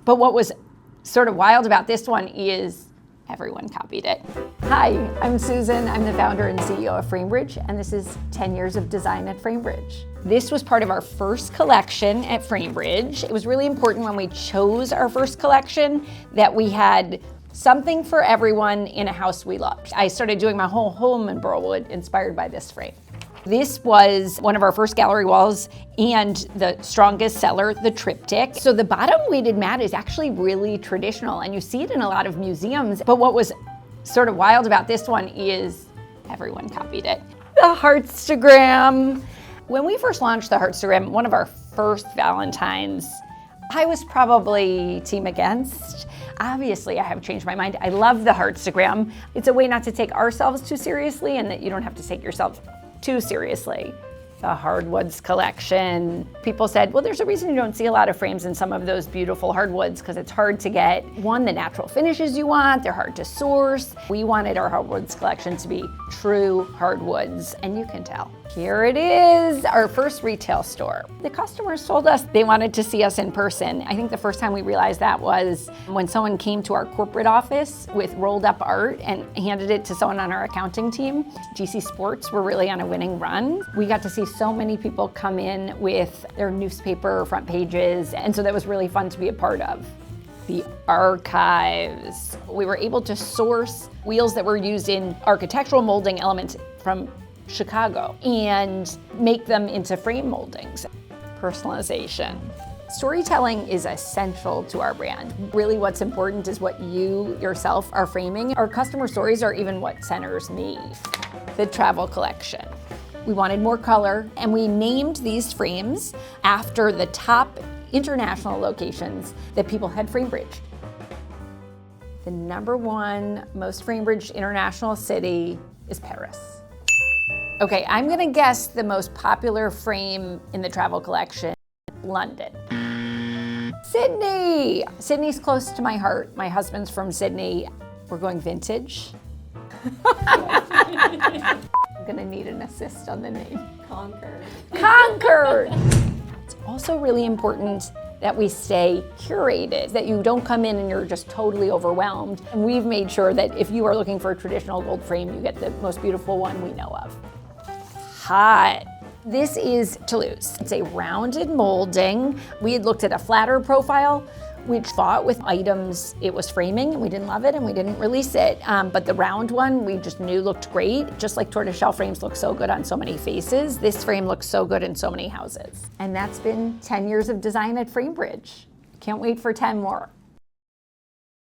But what was sort of wild about this one is everyone copied it. Hi, I'm Susan. I'm the founder and CEO of Framebridge, and this is 10 years of design at Framebridge. This was part of our first collection at Framebridge. It was really important when we chose our first collection that we had something for everyone in a house we loved. I started doing my whole home in Burlwood inspired by this frame. This was one of our first gallery walls and the strongest seller, the triptych. So the bottom weighted mat is actually really traditional, and you see it in a lot of museums. But what was sort of wild about this one is everyone copied it. The Heartagram. When we first launched the Heartagram, one of our first Valentines, I was probably team against. Obviously, I have changed my mind. I love the Heartagram. It's a way not to take ourselves too seriously and that you don't have to take yourself too seriously. The Hardwoods collection. People said, well, there's a reason you don't see a lot of frames in some of those beautiful hardwoods because it's hard to get, one, the natural finishes you want, they're hard to source. We wanted our Hardwoods collection to be true hardwoods, and you can tell. Here it is, our first retail store. The customers told us they wanted to see us in person. I think the first time we realized that was when someone came to our corporate office with rolled up art and handed it to someone on our accounting team. GC Sports were really on a winning run. We got to see so many people come in with their newspaper front pages, and so that was really fun to be a part of. The archives. We were able to source wheels that were used in architectural molding elements from Chicago and make them into frame moldings. Personalization. Storytelling is essential to our brand. Really what's important is what you yourself are framing. Our customer stories are even what centers me. The travel collection. We wanted more color, and we named these frames after the top international locations that people had Framebridge. The #1 most Framebridge international city is Paris. Okay, I'm gonna guess the most popular frame in the travel collection, London. Sydney! Sydney's close to my heart. My husband's from Sydney. We're going vintage. I'm gonna need an assist on the name. Concord. Concord! It's also really important that we stay curated, that you don't come in and you're just totally overwhelmed. And we've made sure that if you are looking for a traditional gold frame, you get the most beautiful one we know of. Hot. This is Toulouse. It's a rounded molding. We had looked at a flatter profile, which thought with items it was framing, and we didn't love it and we didn't release it. But the round one we just knew looked great. Just like tortoiseshell frames look so good on so many faces, this frame looks so good in so many houses. And that's been 10 years of design at Framebridge. Can't wait for 10 more.